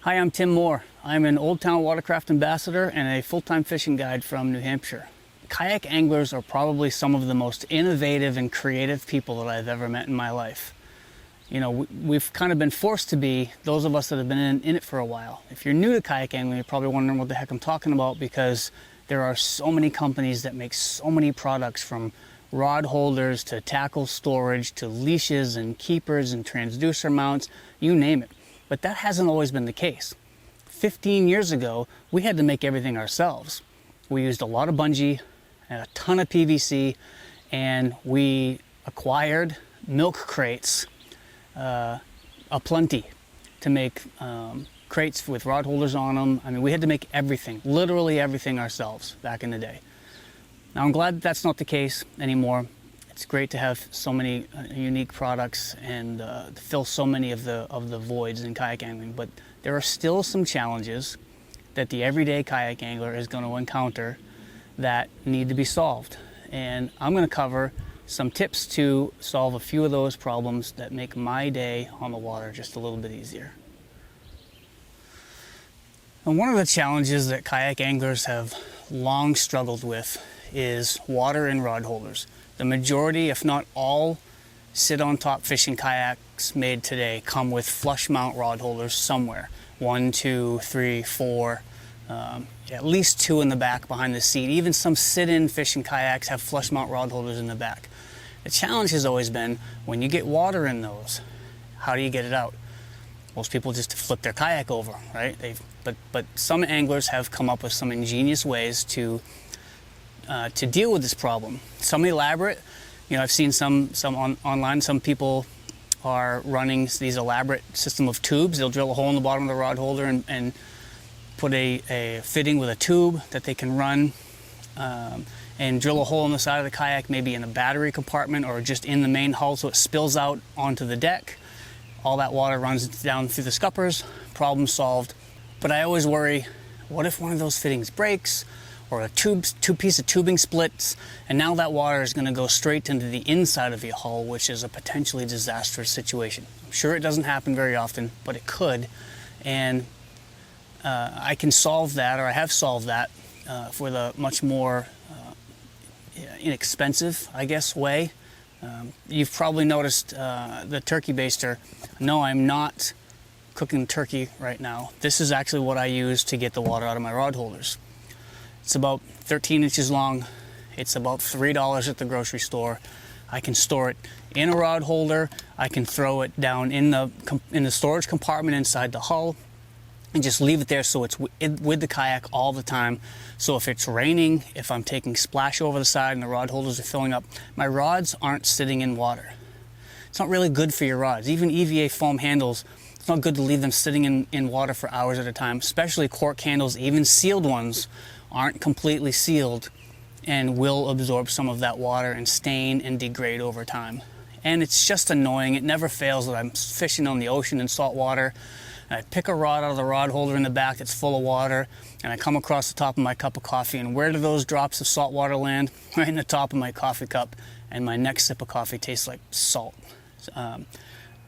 Hi, I'm Tim Moore. I'm an Old Town Watercraft ambassador and a full-time fishing guide from New Hampshire. Kayak anglers are probably some of the most innovative and creative people that I've ever met in my life. You know, we've kind of been forced to be, those of us that have been in it for a while. If you're new to kayak angling, you're probably wondering what the heck I'm talking about, because there are so many companies that make so many products, from rod holders to tackle storage to leashes and keepers and transducer mounts, you name it. But that hasn't always been the case. 15 years ago, we had to make everything ourselves. We used a lot of bungee and a ton of PVC, and we acquired milk crates aplenty to make crates with rod holders on them. I mean, we had to make everything, literally everything, ourselves back in the day. Now, I'm glad that's not the case anymore. It's great to have so many unique products and to fill so many of the voids in kayak angling, but there are still some challenges that the everyday kayak angler is going to encounter that need to be solved. And I'm going to cover some tips to solve a few of those problems that make my day on the water just a little bit easier. And one of the challenges that kayak anglers have long struggled with is water in rod holders. The majority, if not all, sit on top fishing kayaks made today come with flush mount rod holders somewhere. 1, 2, 3, 4, at least 2 in the back behind the seat. Even some sit-in fishing kayaks have flush mount rod holders in the back. The challenge has always been, when you get water in those, how do you get it out? Most people just flip their kayak over, right? But some anglers have come up with some ingenious ways to deal with this problem. Some elaborate, you know, I've seen some online, some people are running these elaborate system of tubes. They'll drill a hole in the bottom of the rod holder and put a fitting with a tube that they can run and drill a hole in the side of the kayak, maybe in a battery compartment or just in the main hull, so it spills out onto the deck. All that water runs down through the scuppers, problem solved. But I always worry, what if one of those fittings breaks, or a two piece of tubing splits, and now that water is going to go straight into the inside of your hull, which is a potentially disastrous situation. I'm sure it doesn't happen very often, but it could. And I can solve that, or I have solved that with a much more inexpensive, I guess, way. You've probably noticed the turkey baster. No, I'm not cooking turkey right now. This is actually what I use to get the water out of my rod holders. It's about 13 inches long. It's about $3 at the grocery store. I can store it in a rod holder. I can throw it down in the storage compartment inside the hull and just leave it there, so it's with the kayak all the time. So if it's raining, if I'm taking splash over the side and the rod holders are filling up, my rods aren't sitting in water. It's not really good for your rods. Even EVA foam handles, it's not good to leave them sitting in water for hours at a time, especially cork handles. Even sealed ones aren't completely sealed and will absorb some of that water and stain and degrade over time. And it's just annoying. It never fails that I'm fishing on the ocean in salt water, and I pick a rod out of the rod holder in the back that's full of water, and I come across the top of my cup of coffee, and where do those drops of salt water land? Right in the top of my coffee cup, and my next sip of coffee tastes like salt.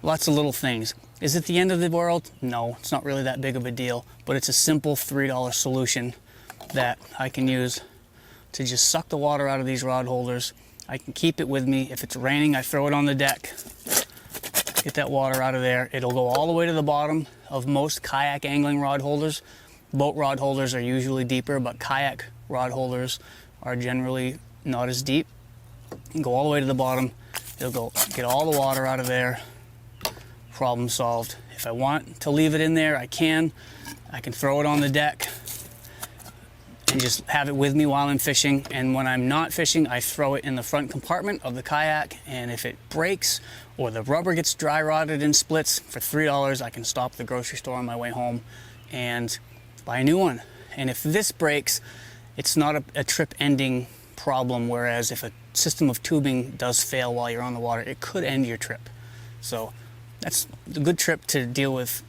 Lots of little things. Is it the end of the world? No, it's not really that big of a deal, but it's a simple $3 solution that I can use to just suck the water out of these rod holders. I can keep it with me. If it's raining, I throw it on the deck, get that water out of there. It'll go all the way to the bottom of most kayak angling rod holders. Boat rod holders are usually deeper, but kayak rod holders are generally not as deep. And go all the way to the bottom. It'll go get all the water out of there. Problem solved. If I want to leave it in there, I can. I can throw it on the deck and just have it with me while I'm fishing. And when I'm not fishing, I throw it in the front compartment of the kayak, and if it breaks or the rubber gets dry rotted and splits, for $3 I can stop at the grocery store on my way home and buy a new one. And if this breaks, it's not a trip ending problem, whereas if a system of tubing does fail while you're on the water, it could end your trip. So that's a good trip to deal with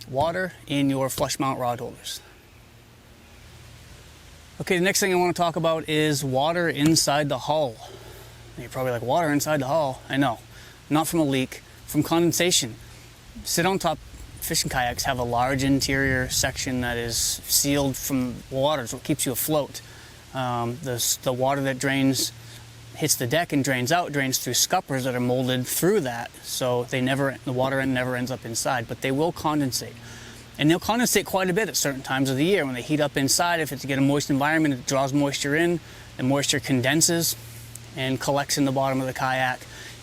water in your flush mount rod holders. Okay, the next thing I want to talk about is water inside the hull. You're probably like, water inside the hull? I know, not from a leak, from condensation. Sit on top fishing kayaks have a large interior section that is sealed from water, so it keeps you afloat. The water that hits the deck and drains out, drains through scuppers that are molded through that, so the water never ends up inside, but they will condensate. And they'll condensate quite a bit at certain times of the year. When they heat up inside, if it's to get a moist environment, it draws moisture in, the moisture condenses and collects in the bottom of the kayak.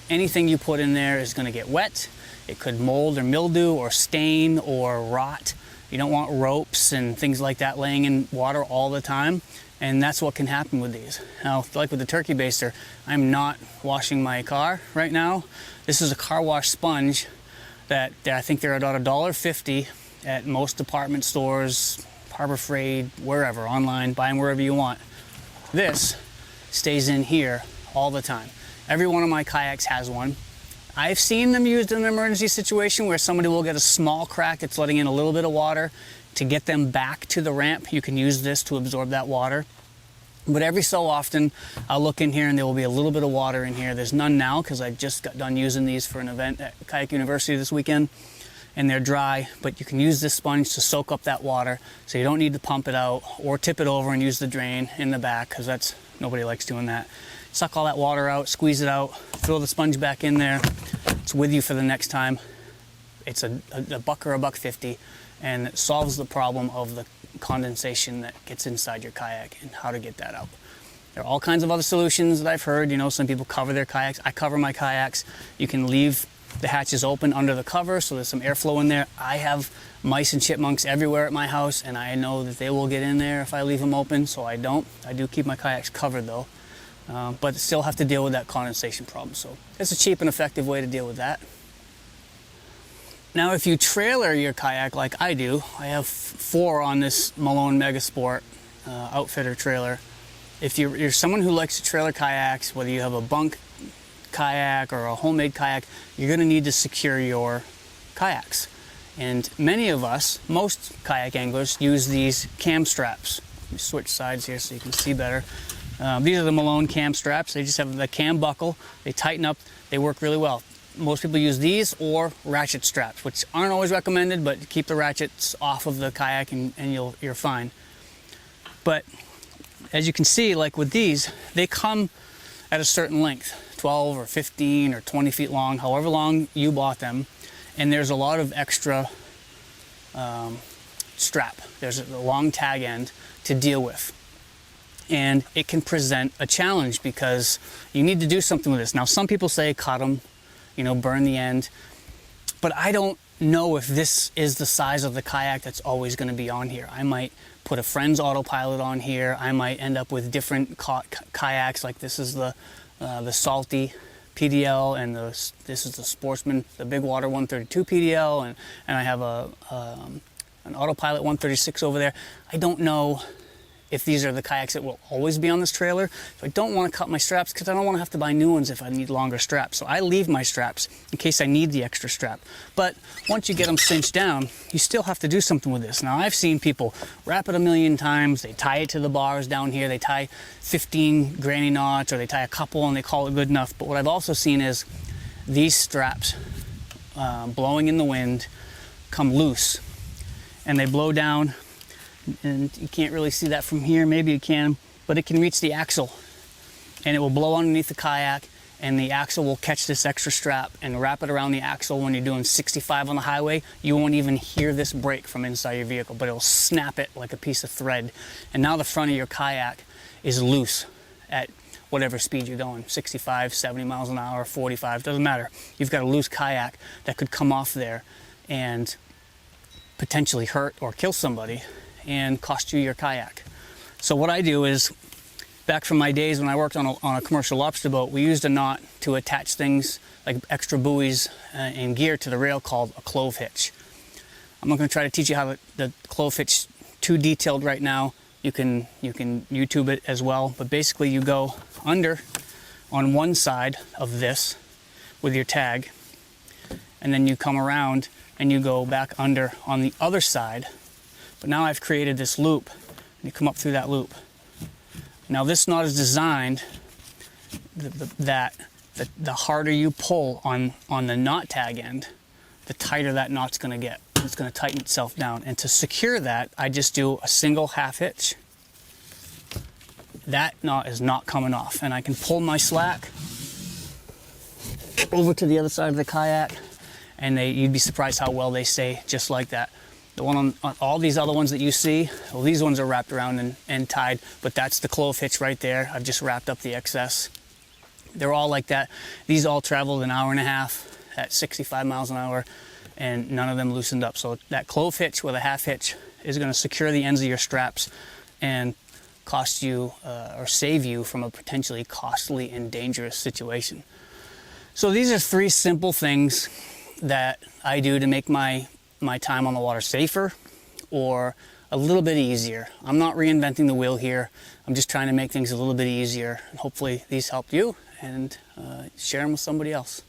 Anything you put in there is going to get wet. It could mold or mildew or stain or rot. You don't want ropes and things like that laying in water all the time, and that's what can happen with these. Now, like with the turkey baster, I'm not washing my car right now. This is a car wash sponge that I think they're about $1.50 at most department stores, Harbor Freight, wherever, online, buy them wherever you want. This stays in here all the time. Every one of my kayaks has one. I've seen them used in an emergency situation where somebody will get a small crack that's letting in a little bit of water. To get them back to the ramp, you can use this to absorb that water. But every so often, I'll look in here and there will be a little bit of water in here. There's none now because I just got done using these for an event at Kayak University this weekend. And they're dry, but you can use this sponge to soak up that water, so you don't need to pump it out or tip it over and use the drain in the back, because nobody likes doing that. Suck all that water out, squeeze it out, throw the sponge back in there. It's with you for the next time. It's a buck or $1.50, and it solves the problem of the condensation that gets inside your kayak and how to get that out. There are all kinds of other solutions that I've heard. You know, some people cover their kayaks. I cover my kayaks. You can leave the hatches open under the cover, so there's some airflow in there. I have mice and chipmunks everywhere at my house, and I know that they will get in there if I leave them open, so I don't. I do keep my kayaks covered though, but still have to deal with that condensation problem. So it's a cheap and effective way to deal with that. Now, if you trailer your kayak like I do, I have 4 on this Malone Megasport outfitter trailer. If you're someone who likes to trailer kayaks, whether you have a bunk kayak or a homemade kayak, you're going to need to secure your kayaks. And many of us, most kayak anglers, use these cam straps. Let me switch sides here so you can see better. These are the Malone cam straps. They just have the cam buckle. They tighten up. They work really well. Most people use these or ratchet straps, which aren't always recommended, but keep the ratchets off of the kayak and you're fine. But as you can see, like with these, they come at a certain length. 12 or 15 or 20 feet long, however long you bought them, and there's a lot of extra strap. There's a long tag end to deal with, and it can present a challenge because you need to do something with this. Now, some people say cut them, burn the end, but I don't know if this is the size of the kayak that's always going to be on here. I might put a friend's autopilot on here. I might end up with different kayaks, like this is the Salty PDL, and this is the Sportsman, the Big Water 132 PDL, and I have an Autopilot 136 over there. I don't know if these are the kayaks that will always be on this trailer, so I don't want to cut my straps because I don't want to have to buy new ones if I need longer straps. So I leave my straps in case I need the extra strap. But once you get them cinched down, you still have to do something with this. Now, I've seen people wrap it a million times. They tie it to the bars down here. They tie 15 granny knots, or they tie a couple and they call it good enough. But what I've also seen is these straps blowing in the wind come loose, and they blow down. And you can't really see that from here, maybe you can, but it can reach the axle, and it will blow underneath the kayak, and the axle will catch this extra strap and wrap it around the axle. When you're doing 65 on the highway, you won't even hear this break from inside your vehicle, but it'll snap it like a piece of thread. And now the front of your kayak is loose at whatever speed you're going, 65, 70 miles an hour, 45, doesn't matter. You've got a loose kayak that could come off there and potentially hurt or kill somebody and cost you your kayak. So what I do is, back from my days when I worked on a commercial lobster boat, we used a knot to attach things like extra buoys and gear to the rail called a clove hitch. I'm not going to try to teach you how the clove hitch too detailed right now. You can YouTube it as well, but basically you go under on one side of this with your tag, and then you come around and you go back under on the other side. But now I've created this loop, and you come up through that loop. Now this knot is designed that the harder you pull on the knot tag end, the tighter that knot's going to get. it's going to tighten itself down. And to secure that, I just do a single half hitch. That knot is not coming off, and I can pull my slack over to the other side of the kayak, and you'd be surprised how well they stay just like that. The one on all these other ones that you see, well, these ones are wrapped around and tied, but that's the clove hitch right there. I've just wrapped up the excess. They're all like that. These all traveled an hour and a half at 65 miles an hour, and none of them loosened up. So that clove hitch with a half hitch is going to secure the ends of your straps and cost you or save you from a potentially costly and dangerous situation. So these are 3 simple things that I do to make my time on the water safer or a little bit easier. I'm not reinventing the wheel here. I'm just trying to make things a little bit easier. And hopefully these helped you, and share them with somebody else.